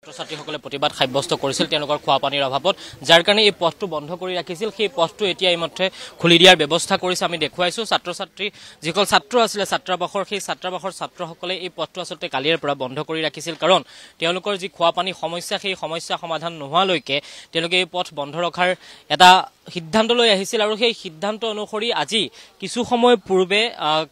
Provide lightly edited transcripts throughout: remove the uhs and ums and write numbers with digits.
ছাত্ৰছাত্ৰীসকলে প্ৰতিবাদ সাব্যস্ত কৰিছিল তেওঁলোকৰ খোৱা পানীৰ অভাৱত, যাৰ কাৰণে এই পথটো বন্ধ কৰি ৰাখিছিল। সেই পথটো এতিয়া ইতিমধ্যে খুলি দিয়াৰ ব্যৱস্থা কৰিছে। আমি দেখুৱাইছোঁ ছাত্ৰছাত্ৰী যিসকল ছাত্ৰ আছিলে ছাত্ৰাবাসৰ, সেই ছাত্ৰাবাসৰ ছাত্ৰসকলে এই পথটো আচলতে কালিৰে পৰা বন্ধ কৰি ৰাখিছিল, কাৰণ তেওঁলোকৰ যি খোৱা পানী সমস্যা সেই সমস্যা সমাধান নোহোৱালৈকে তেওঁলোকে এই পথ বন্ধ ৰখাৰ এটা সিদ্ধান্ত লৈ আহিছিল। আৰু সেই সিদ্ধান্ত অনুসৰি আজি কিছু সময় পূৰ্বে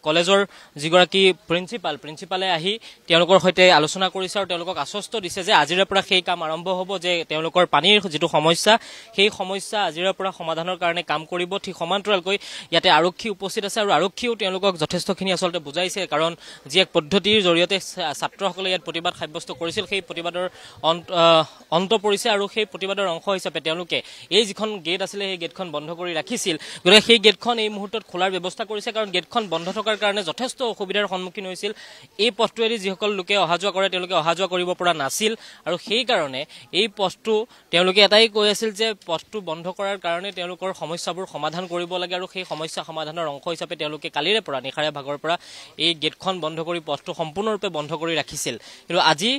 কলেজৰ যিগৰাকী প্ৰিন্সিপালে আহি তেওঁলোকৰ সৈতে আলোচনা কৰিছে আৰু তেওঁলোকক আশ্বস্ত দিছে যে আজিৰে পৰা সেই কাম আৰম্ভ হ'ব, যে তেওঁলোকৰ পানীৰ যিটো সমস্যা সেই সমস্যা আজিৰে পৰা সমাধানৰ কাৰণে কাম কৰিব। ঠিক সমান্তৰালকৈ ইয়াতে আৰক্ষী উপস্থিত আছে আৰু আৰক্ষীয়েও তেওঁলোকক যথেষ্টখিনি আচলতে বুজাইছে, কাৰণ যি এক পদ্ধতিৰ জৰিয়তে ছাত্ৰসকলে ইয়াত প্ৰতিবাদ সাব্যস্ত কৰিছিল সেই প্ৰতিবাদৰ অন্ত পৰিছে। আৰু সেই প্ৰতিবাদৰ অংশ হিচাপে তেওঁলোকে এই যিখন গেট আছিলে সেই গেটখন বন্ধ কৰি ৰাখিছিল, গতিকে সেই গেটখন এই মুহূৰ্তত খোলাৰ ব্যৱস্থা কৰিছে, কাৰণ গেটখন বন্ধ থকাৰ কাৰণে যথেষ্ট অসুবিধাৰ সন্মুখীন হৈছিল। এই পথটোৱেদি যিসকল লোকে অহা যোৱা কৰে তেওঁলোকে অহা যোৱা কৰিব পৰা নাছিল, আৰু সেইকাৰণে এই পথটো তেওঁলোকে এটাই কৈ আছিল যে পথটো বন্ধ কৰাৰ কাৰণে তেওঁলোকৰ সমস্যাবোৰ সমাধান কৰিব লাগে, আৰু সেই সমস্যা সমাধানৰ অংশ হিচাপে তেওঁলোকে কালিৰে পৰা নিশাৰে ভাগৰ পৰা এই গেটখন বন্ধ কৰি পথটো সম্পূৰ্ণৰূপে বন্ধ কৰি ৰাখিছিল। কিন্তু আজি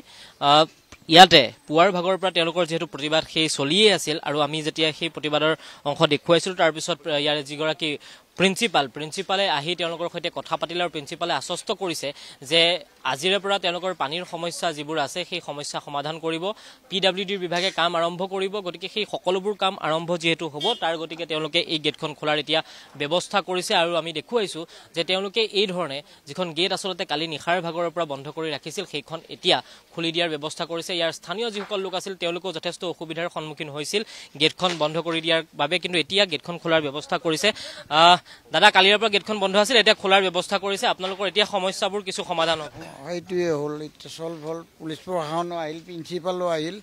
ইয়াতে পুৱাৰ ভাগৰ পৰা তেওঁলোকৰ যিহেতু প্ৰতিবাদ সেই চলিয়েই আছিল, আৰু আমি যেতিয়া সেই প্ৰতিবাদৰ অংশ দেখুৱাইছিলোঁ তাৰপিছত ইয়াৰে যিগৰাকী প্ৰিন্সিপালে আহি তেওঁলোকৰ সৈতে কথা পাতিলে আৰু প্ৰিন্সিপালে আশ্বস্ত কৰিছে যে আজিৰে পৰা তেওঁলোকৰ পানীৰ সমস্যা যিবোৰ আছে সেই সমস্যা সমাধান কৰিব, PWDৰ বিভাগে কাম আৰম্ভ কৰিব। গতিকে সেই সকলোবোৰ কাম আৰম্ভ যিহেতু হ'ব তাৰ গতিকে তেওঁলোকে এই গেটখন খোলাৰ এতিয়া ব্যৱস্থা কৰিছে। আৰু আমি দেখুৱাইছোঁ যে তেওঁলোকে এই ধৰণে যিখন গেট আচলতে কালি নিশাৰ ভাগৰ পৰা বন্ধ কৰি ৰাখিছিল সেইখন এতিয়া খুলি দিয়াৰ ব্যৱস্থা কৰিছে। ইয়াৰ স্থানীয় যিসকল লোক আছিল তেওঁলোকেও যথেষ্ট অসুবিধাৰ সন্মুখীন হৈছিল গেটখন বন্ধ কৰি দিয়াৰ বাবে, কিন্তু এতিয়া গেটখন খোলাৰ ব্যৱস্থা কৰিছে। দাদা, কালিৰ পৰা গেটখন বন্ধ আছিল, এতিয়া খোলাৰ ব্যৱস্থা কৰিছে, আপোনালোকৰ এতিয়া সমস্যাবোৰ কিছু সমাধান হ'ব? সেইটোৱে হ'ল, এতিয়া চল্ভ হ'ল। পুলিচ প্ৰশাসনো আহিল, প্ৰিন্সিপালো আহিল,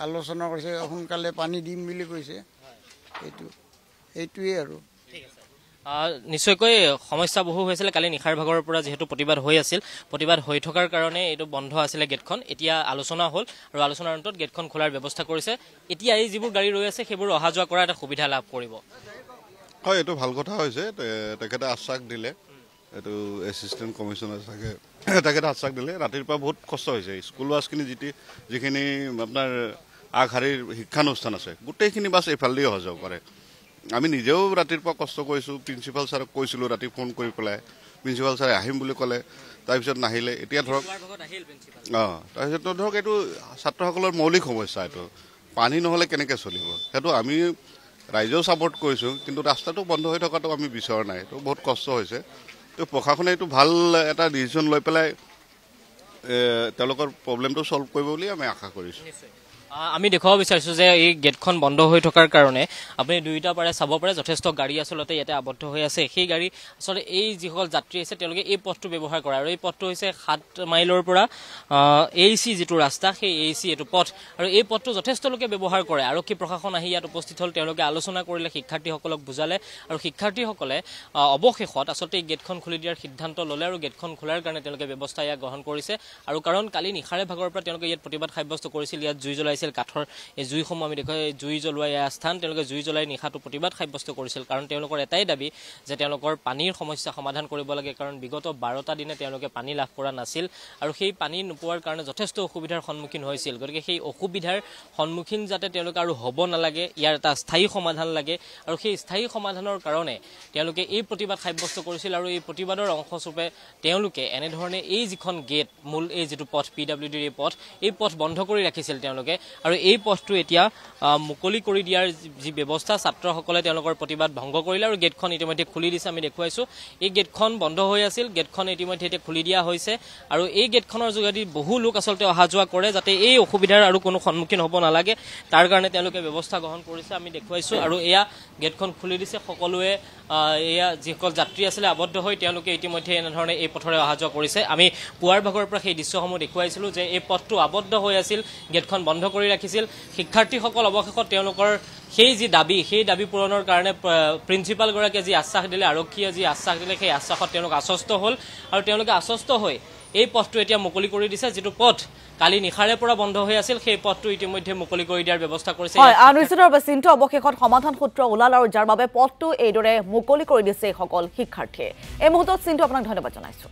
আলোচনা কৰিছে, সোনকালে পানী দিম বুলি কৈছে। সেইটোৱে আৰু নিশ্চয়কৈ সমস্যা বহু হৈছিল কালি নিশাৰ ভাগৰ পৰা, যিহেতু প্ৰতিবাদ হৈ আছিল, প্ৰতিবাদ হৈ থকাৰ কাৰণে এইটো বন্ধ আছিলে গেটখন। এতিয়া আলোচনা হ'ল আৰু আলোচনাৰ অন্তত গেটখন খোলাৰ ব্যৱস্থা কৰিছে। এতিয়া এই যিবোৰ গাড়ী ৰৈ আছে সেইবোৰ অহা যোৱা কৰাৰ এটা সুবিধা লাভ কৰিব। হয়, এইটো ভাল কথা হৈছে। তেখেতে আশ্বাস দিলে, এইটো এছিষ্টেণ্ট কমিশ্যনাৰ চাগে তেখেতে আশ্বাস দিলে। ৰাতিপুৱা বহুত কষ্ট হৈছে, স্কুল বাছখিনি যিখিনি আপোনাৰ আগশাৰীৰ শিক্ষানুষ্ঠান আছে গোটেইখিনি বাছ এইফালেদি অহা যোৱা কৰে। আমি নিজেও ৰাতিপুৱা কষ্ট কৰিছোঁ, প্ৰিন্সিপাল ছাৰক কৈছিলোঁ ৰাতি ফোন কৰি পেলাই, প্ৰিন্সিপাল ছাৰে আহিম বুলি ক'লে, তাৰপিছত নাহিলে। এতিয়া ধৰক তাৰপিছত ধৰক এইটো ছাত্ৰসকলৰ মৌলিক সমস্যা, এইটো পানী নহ'লে কেনেকৈ চলিব সেইটো আমি ৰাইজেও ছাপৰ্ট কৰিছোঁ, কিন্তু ৰাস্তাটো বন্ধ হৈ থকাটো আমি বিচৰা নাই। এইটো বহুত কষ্ট হৈছে। তো প্ৰশাসনে এইটো ভাল এটা ডিচিশ্যন লৈ পেলাই তেওঁলোকৰ প্ৰব্লেমটো ছল্ভ কৰিব বুলি আমি আশা কৰিছোঁ। আমি দেখুৱাব বিচাৰিছোঁ যে এই গেটখন বন্ধ হৈ থকাৰ কাৰণে আপুনি দুয়োটা পাৰে চাব পাৰে যথেষ্ট গাড়ী আচলতে ইয়াতে আবদ্ধ হৈ আছে। সেই গাড়ী আচলতে এই যিসকল যাত্ৰী আছে তেওঁলোকে এই পথটো ব্যৱহাৰ কৰে, আৰু এই পথটো হৈছে 7 মাইলৰ পৰা AC যিটো ৰাস্তা সেই AC এইটো পথ, আৰু এই পথটো যথেষ্ট লোকে ব্যৱহাৰ কৰে। আৰক্ষী প্ৰশাসন আহি ইয়াত উপস্থিত হ'ল, তেওঁলোকে আলোচনা কৰিলে, শিক্ষাৰ্থীসকলক বুজালে, আৰু শিক্ষাৰ্থীসকলে অৱশেষত আচলতে এই গেটখন খুলি দিয়াৰ সিদ্ধান্ত ল'লে, আৰু গেটখন খোলাৰ কাৰণে তেওঁলোকে ব্যৱস্থা ইয়াত গ্ৰহণ কৰিছে। আৰু কাৰণ কালি নিশাৰে ভাগৰ পৰা তেওঁলোকে ইয়াত প্ৰতিবাদ সাব্যস্ত কৰিছিল, ইয়াত জুই জ্বলাইছিল, কাঠৰ এই জুইসমূহ আমি দেখুৱাই জুই জ্বলোৱা এয়া স্থান, তেওঁলোকে জুই জ্বলাই নিশাটো প্ৰতিবাদ সাব্যস্ত কৰিছিল, কাৰণ তেওঁলোকৰ এটাই দাবী যে তেওঁলোকৰ পানীৰ সমস্যা সমাধান কৰিব লাগে, কাৰণ বিগত 12টা দিনে তেওঁলোকে পানী লাভ কৰা নাছিল, আৰু সেই পানী নোপোৱাৰ কাৰণে যথেষ্ট অসুবিধাৰ সন্মুখীন হৈছিল। গতিকে সেই অসুবিধাৰ সন্মুখীন যাতে তেওঁলোকে আৰু হ'ব নালাগে, ইয়াৰ এটা স্থায়ী সমাধান লাগে, আৰু সেই স্থায়ী সমাধানৰ কাৰণে তেওঁলোকে এই প্ৰতিবাদ সাব্যস্ত কৰিছিল। আৰু এই প্ৰতিবাদৰ অংশস্বৰূপে তেওঁলোকে এনেধৰণে এই যিখন গেট মূল এই যিটো পথ PWDৰ এই পথ বন্ধ কৰি ৰাখিছিল তেওঁলোকে, আৰু এই পথটো এতিয়া মুকলি কৰি দিয়াৰ যি ব্যৱস্থা ছাত্ৰসকলে তেওঁলোকৰ প্ৰতিবাদ ভংগ কৰিলে, আৰু গেটখন ইতিমধ্যে খুলি দিছে। আমি দেখুৱাইছোঁ এই গেটখন বন্ধ হৈ আছিল, গেটখন ইতিমধ্যে এতিয়া খুলি দিয়া হৈছে, আৰু এই গেটখনৰ যোগেদি বহু লোক আচলতে অহা যোৱা কৰে, যাতে এই অসুবিধাৰ আৰু কোনো সন্মুখীন হ'ব নালাগে তাৰ কাৰণে তেওঁলোকে ব্যৱস্থা গ্ৰহণ কৰিছে। আমি দেখুৱাইছোঁ, আৰু এয়া গেটখন খুলি দিছে। সকলোৱে এয়া যিসকল যাত্ৰী আছিলে আবদ্ধ হৈ তেওঁলোকে ইতিমধ্যে এনেধৰণে এই পথৰে অহা যোৱা কৰিছে। আমি পুৱাৰ ভাগৰ পৰা সেই দৃশ্যসমূহ দেখুৱাইছিলোঁ যে এই পথটো আবদ্ধ হৈ আছিল, গেটখন বন্ধ কৰি ৰাখিছিল। শিক্ষাৰ্থীসকল অৱশেষত তেওঁলোকৰ সেই যি দাবী সেই দাবী পূৰণৰ কাৰণে প্ৰিন্সিপালগৰাকীয়ে যি আশ্বাস দিলে, আৰক্ষীয়ে যি আশ্বাস দিলে, সেই আশ্বাসত তেওঁলোক আশ্বস্ত হ'ল, আৰু তেওঁলোকে আশ্বস্ত হৈ এই পথটো এতিয়া মুকলি কৰি দিছে। যিটো পথ কালি নিশাৰে পৰা বন্ধ হৈ আছিল সেই পথটো ইতিমধ্যে মুকলি কৰি দিয়াৰ ব্যৱস্থা কৰিছে। চিন্তু অৱশেষত সমাধান সূত্ৰ ওলাল, আৰু যাৰ বাবে পথটো এইদৰে মুকলি কৰি দিছে সকল শিক্ষাৰ্থীয়ে। এই মুহূৰ্তত চিন্তু আপোনাক ধন্যবাদ জনাইছো।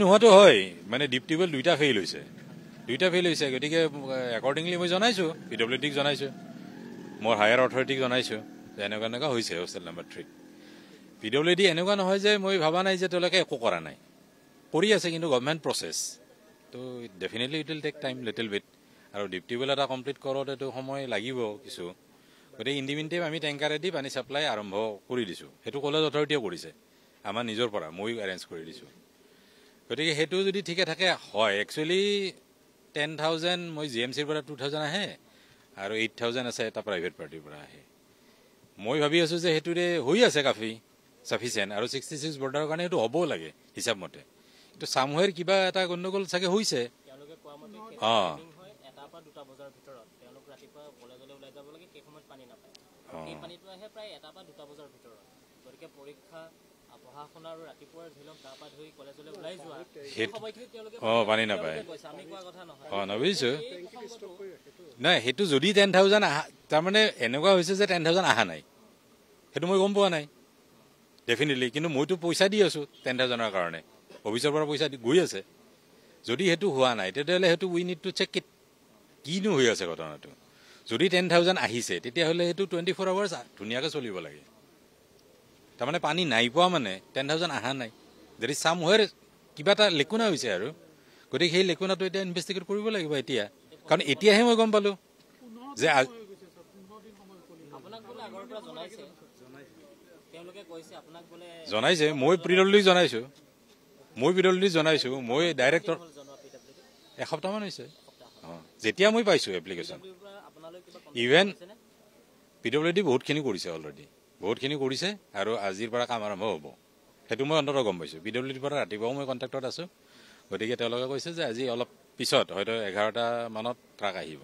নোহোৱাটো হয়, মানে ডিপ টিউবৱেল 2টা খেলি লৈছে, দুইটা ফেইল হৈছে। গতিকে একৰ্ডিংলি মই জনাইছোঁ, PWDক জনাইছোঁ, মোৰ হায়াৰ অথৰিটিক জনাইছোঁ যে এনেকুৱা এনেকুৱা হৈছে হোষ্টেল নাম্বাৰ 3। PWD এনেকুৱা নহয় যে মই ভবা নাই যে তেওঁলোকে একো কৰা নাই, কৰি আছে, কিন্তু গভৰ্ণমেণ্ট প্ৰচেছ তো definitely it will take time little bit. আৰু ডিপটি ৱেল এটা কমপ্লিট কৰোঁতেতো সময় লাগিব কিছু। গতিকে ইন দি মিন টাইম আমি টেংকাৰেদি পানী ছাপ্লাই আৰম্ভ কৰি দিছোঁ। সেইটো কলেজ অথৰিটিয়ে কৰিছে, আমাৰ নিজৰ পৰা মই এৰেঞ্জ কৰি দিছোঁ। গতিকে সেইটো যদি ঠিকে থাকে হয়, একচুৱেলি 10,000 মই GMCৰ পৰা 2,000 আহে আৰু 8,000 আছে এটা প্ৰাইভেট পাৰ্টিৰ পৰা আহে। মই ভাবি আছোঁ যে সেইটোৰে হৈ আছে কাফি ছাফিচিয়েণ্ট, আৰু 66 বৰ্ডাৰৰ কাৰণে সেইটো হ'বও লাগে হিচাপ মতে। কিন্তু চামৱেৰ কিবা এটা গণ্ডগোল চাগে হৈছে। অঁ পানী নাপায়। বুজিছোঁ। নাই, সেইটো যদি 10,000 আহা, তাৰমানে এনেকুৱা হৈছে যে 10,000 অহা নাই, সেইটো মই গম পোৱা নাই ডেফিনেটলি। কিন্তু মইতো পইচা দি আছোঁ 10,000ৰ কাৰণে, অফিচৰ পৰা পইচা গৈ আছে। যদি সেইটো হোৱা নাই তেতিয়াহ'লে সেইটো উই নিড টু চেক ইট, কিনো হৈ আছে ঘটনাটো। যদি 10,000 আহিছে তেতিয়াহ'লে সেইটো 24 আৱাৰ্ছ ধুনীয়াকৈ চলিব লাগে। তাৰমানে পানী নাই পোৱা মানে 10,000 অহা নাই, যদি চামৱেৰ কিবা এটা লেকুনা হৈছে আৰু। গতিকে সেই লেকুনাটো এতিয়া ইনভেষ্টিগেট কৰিব লাগিব এতিয়া, কাৰণ এতিয়াহে মই গম পালোঁ যে জনাইছে। মই PWDক জনাইছোঁ, মই ডাইৰেক্টৰ এসপ্তাহমান হৈছে। অঁ, যেতিয়া মই পাইছোঁ এপ্লিকেশ্যন, ইভেন PWD বহুতখিনি কৰিছে অলৰেডি, বহুতখিনি কৰিছে আৰু আজিৰ পৰা কাম আৰম্ভ হ'ব। সেইটো মই অন্ততঃ গম পাইছোঁ। PWDৰ পৰা ৰাতিপুৱাও মই কণ্টেক্টত আছোঁ। গতিকে তেওঁলোকে কৈছে যে আজি অলপ পিছত হয়তো 11টা মানত ট্ৰাক আহিব।